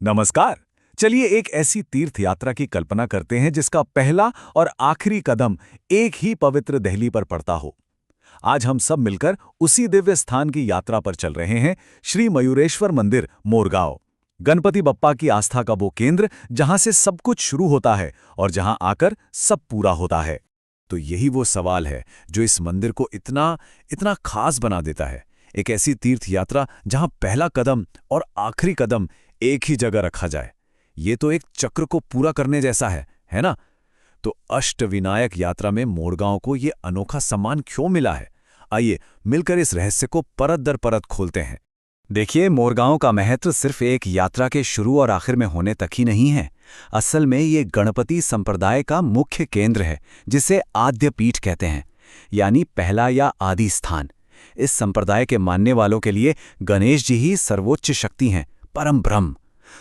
नमस्कार। चलिए एक ऐसी तीर्थ यात्रा की कल्पना करते हैं जिसका पहला और आखिरी कदम एक ही पवित्र देहली पर पड़ता हो। आज हम सब मिलकर उसी दिव्य स्थान की यात्रा पर चल रहे हैं, श्री मयूरेश्वर मंदिर, मोरगांव। गणपति बप्पा की आस्था का वो केंद्र जहां से सब कुछ शुरू होता है और जहां आकर सब पूरा होता है। तो यही वो सवाल है जो इस मंदिर को इतना इतना खास बना देता है। एक ऐसी तीर्थ यात्रा जहां पहला कदम और आखिरी कदम एक ही जगह रखा जाए। ये तो एक चक्र को पूरा करने जैसा है ना? तो अष्टविनायक यात्रा में मोरगांव को ये अनोखा सम्मान क्यों मिला है? आइए मिलकर इस रहस्य को परत दर परत खोलते हैं। देखिए, मोरगांव का महत्व सिर्फ एक यात्रा के शुरू और आखिर में होने तक ही नहीं है। असल में ये गणपति संप्रदाय का मुख्य केंद्र है, जिसे आद्य पीठ कहते हैं, यानी पहला या आदि स्थान। इस संप्रदाय के मानने वालों के लिए गणेश जी ही सर्वोच्च शक्ति हैं, परम ब्रह्म।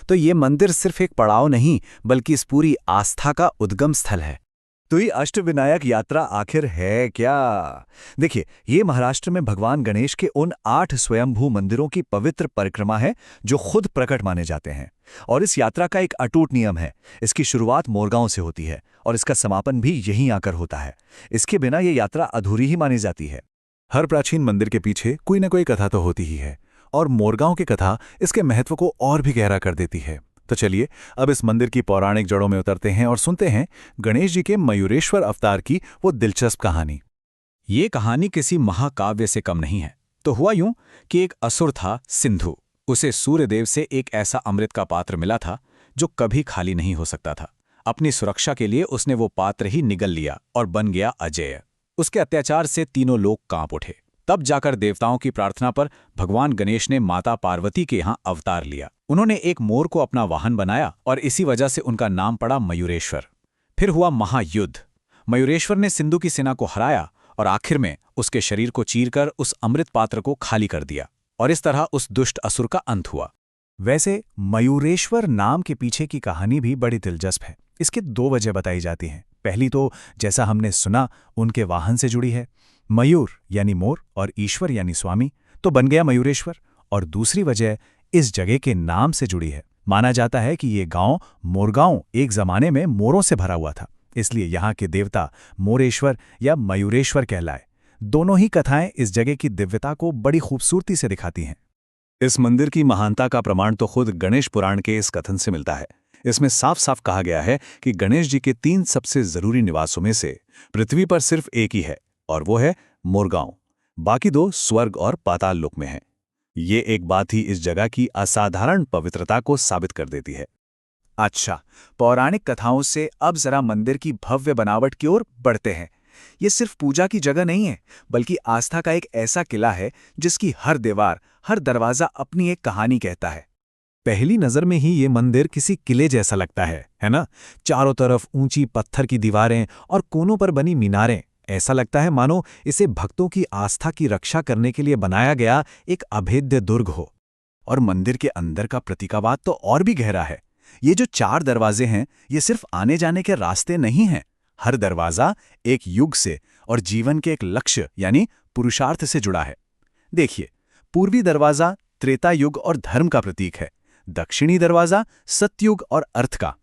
तो ये मंदिर सिर्फ एक पड़ाव नहीं, बल्कि इस पूरी आस्था का उद्गम स्थल है। तो ये अष्टविनायक यात्रा आखिर है क्या? देखिए, ये महाराष्ट्र में भगवान गणेश के उन 8 स्वयंभू मंदिरों की पवित्र परिक्रमा है जो खुद प्रकट माने जाते हैं। और इस यात्रा का एक अटूट नियम है। इसकी शुरुआत मोरगांव से होती है और इसका समापन भी यहीं आकर होता है। इसके बिना ये यात्रा अधूरी ही मानी जाती है। हर प्राचीन मंदिर के पीछे कोई न कोई कथा तो होती ही है, और मोरगांव की कथा इसके महत्व को और भी गहरा कर देती है। तो चलिए अब इस मंदिर की पौराणिक जड़ों में उतरते हैं और सुनते हैं गणेश जी के मयूरेश्वर अवतार की वो दिलचस्प कहानी। ये कहानी किसी महाकाव्य से कम नहीं है। तो हुआ यूं कि एक असुर था, सिंधु। उसे सूर्यदेव से एक ऐसा अमृत का पात्र मिला था जो कभी खाली नहीं हो सकता था। अपनी सुरक्षा के लिए उसने वो पात्र ही निगल लिया और बन गया अजेय। उसके अत्याचार से तीनों लोग कांप उठे। तब जाकर देवताओं की प्रार्थना पर भगवान गणेश ने माता पार्वती के यहाँ अवतार लिया। उन्होंने एक मोर को अपना वाहन बनाया और इसी वजह से उनका नाम पड़ा मयूरेश्वर। फिर हुआ महायुद्ध। मयूरेश्वर ने सिंधु की सेना को हराया और आखिर में उसके शरीर को चीरकर उस अमृत पात्र को खाली कर दिया, और इस तरह उस दुष्ट असुर का अंत हुआ। वैसे मयूरेश्वर नाम के पीछे की कहानी भी बड़ी दिलचस्प है। इसकी 2 वजह बताई जाती हैं। पहली तो जैसा हमने सुना, उनके वाहन से जुड़ी है। मयूर यानी मोर और ईश्वर यानी स्वामी, तो बन गया मयूरेश्वर। और दूसरी वजह इस जगह के नाम से जुड़ी है। माना जाता है कि ये गांव मोरगांव एक जमाने में मोरों से भरा हुआ था, इसलिए यहाँ के देवता मोरेश्वर या मयूरेश्वर कहलाए। दोनों ही कथाएं इस जगह की दिव्यता को बड़ी खूबसूरती से दिखाती हैं। इस मंदिर की महानता का प्रमाण तो खुद गणेश पुराण के इस कथन से मिलता है। इसमें साफ साफ कहा गया है कि गणेश जी के 3 सबसे जरूरी निवासों में से पृथ्वी पर सिर्फ एक ही है, और वो है मोरगांव। बाकी 2 स्वर्ग और पाताल लोक में हैं। ये एक बात ही इस जगह की असाधारण पवित्रता को साबित कर देती है। अच्छा, पौराणिक कथाओं से अब जरा मंदिर की भव्य बनावट की ओर बढ़ते हैं। ये सिर्फ पूजा की जगह नहीं है, बल्कि आस्था का एक ऐसा किला है जिसकी हर दीवार, हर दरवाजा अपनी एक कहानी कहता है। पहली नजर में ही ये मंदिर किसी किले जैसा लगता है ना? चारों तरफ ऊंची पत्थर की दीवारें और कोनों पर बनी मीनारें। ऐसा लगता है मानो इसे भक्तों की आस्था की रक्षा करने के लिए बनाया गया एक अभेद्य दुर्ग हो। और मंदिर के अंदर का प्रतीकावाद तो और भी गहरा है। ये जो 4 दरवाजे हैं, ये सिर्फ आने जाने के रास्ते नहीं हैं। हर दरवाजा एक युग से और जीवन के एक लक्ष्य यानी पुरुषार्थ से जुड़ा है। देखिए, पूर्वी दरवाजा त्रेता युग और धर्म का प्रतीक है। दक्षिणी दरवाजा सतयुग और अर्थ का,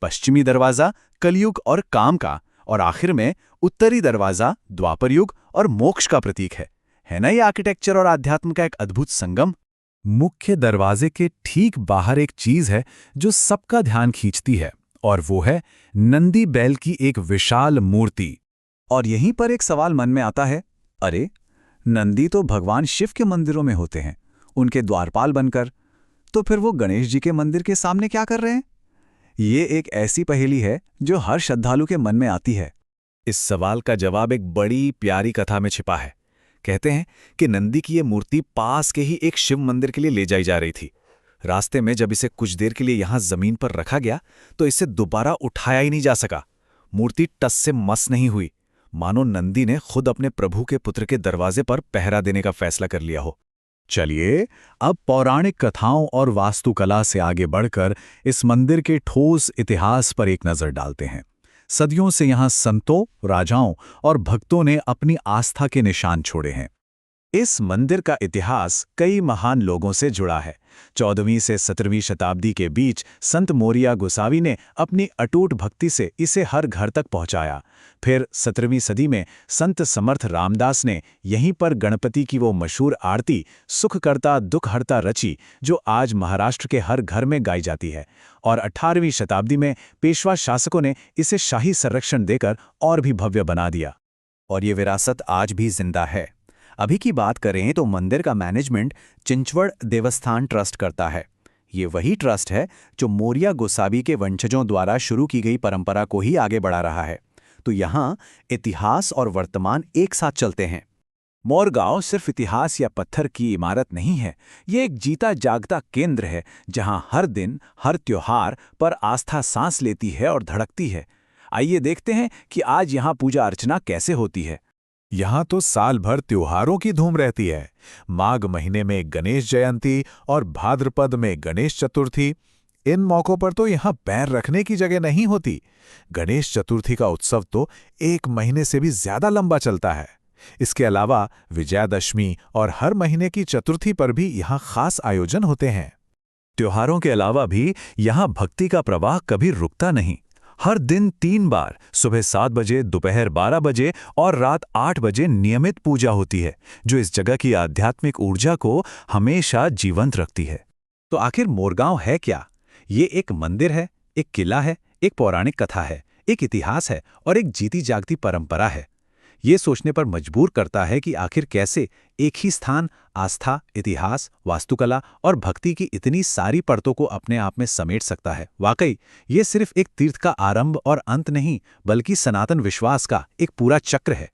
पश्चिमी दरवाजा कलयुग और काम का, और आखिर में उत्तरी दरवाजा द्वापर युग और मोक्ष का प्रतीक है ना? ये आर्किटेक्चर और आध्यात्म का एक अद्भुत संगम। मुख्य दरवाजे के ठीक बाहर एक चीज है जो सबका ध्यान खींचती है, और वो है नंदी बैल की एक विशाल मूर्ति। और यहीं पर एक सवाल मन में आता है, अरे, नंदी तो भगवान शिव के मंदिरों में होते हैं, उनके द्वारपाल बनकर, तो फिर वो गणेश जी के मंदिर के सामने क्या कर रहे हैं? ये एक ऐसी पहेली है जो हर श्रद्धालु के मन में आती है। इस सवाल का जवाब एक बड़ी प्यारी कथा में छिपा है। कहते हैं कि नंदी की ये मूर्ति पास के ही एक शिव मंदिर के लिए ले जाई जा रही थी। रास्ते में जब इसे कुछ देर के लिए यहाँ जमीन पर रखा गया तो इसे दोबारा उठाया ही नहीं जा सका। मूर्ति टस से मस नहीं हुई, मानो नंदी ने खुद अपने प्रभु के पुत्र के दरवाजे पर पहरा देने का फैसला कर लिया हो। चलिए अब पौराणिक कथाओं और वास्तुकला से आगे बढ़कर इस मंदिर के ठोस इतिहास पर एक नजर डालते हैं। सदियों से यहाँ संतों, राजाओं और भक्तों ने अपनी आस्था के निशान छोड़े हैं। इस मंदिर का इतिहास कई महान लोगों से जुड़ा है। 14वीं से 17वीं शताब्दी के बीच संत मोरिया गोसावी ने अपनी अटूट भक्ति से इसे हर घर तक पहुंचाया। फिर 17वीं सदी में संत समर्थ रामदास ने यहीं पर गणपति की वो मशहूर आरती सुख करता दुख हरता रची, जो आज महाराष्ट्र के हर घर में गाई जाती है। और 18वीं शताब्दी में पेशवा शासकों ने इसे शाही संरक्षण देकर और भी भव्य बना दिया। और ये विरासत आज भी जिंदा है। अभी की बात करें तो मंदिर का मैनेजमेंट चिंचवड़ देवस्थान ट्रस्ट करता है। ये वही ट्रस्ट है जो मोरिया गोसावी के वंशजों द्वारा शुरू की गई परंपरा को ही आगे बढ़ा रहा है। तो यहाँ इतिहास और वर्तमान एक साथ चलते हैं। मोरगांव सिर्फ इतिहास या पत्थर की इमारत नहीं है, ये एक जीता जागता केंद्र है जहां हर दिन हर त्योहार पर आस्था सांस लेती है और धड़कती है। आइए देखते हैं कि आज यहाँ पूजा अर्चना कैसे होती है। यहाँ तो साल भर त्योहारों की धूम रहती है। माघ महीने में गणेश जयंती और भाद्रपद में गणेश चतुर्थी। इन मौक़ों पर तो यहाँ पैर रखने की जगह नहीं होती। गणेश चतुर्थी का उत्सव तो 1 महीने से भी ज्यादा लंबा चलता है। इसके अलावा विजयादशमी और हर महीने की चतुर्थी पर भी यहाँ खास आयोजन होते हैं। त्योहारों के अलावा भी यहाँ भक्ति का प्रवाह कभी रुकता नहीं। हर दिन 3 बार सुबह 7 बजे, दोपहर 12 बजे और रात 8 बजे नियमित पूजा होती है, जो इस जगह की आध्यात्मिक ऊर्जा को हमेशा जीवंत रखती है। तो आखिर मोरगांव है क्या? ये एक मंदिर है, एक किला है, एक पौराणिक कथा है, एक इतिहास है और एक जीती जागती परंपरा है। ये सोचने पर मजबूर करता है कि आखिर कैसे एक ही स्थान आस्था, इतिहास, वास्तुकला और भक्ति की इतनी सारी परतों को अपने आप में समेट सकता है। वाकई ये सिर्फ एक तीर्थ का आरंभ और अंत नहीं, बल्कि सनातन विश्वास का एक पूरा चक्र है।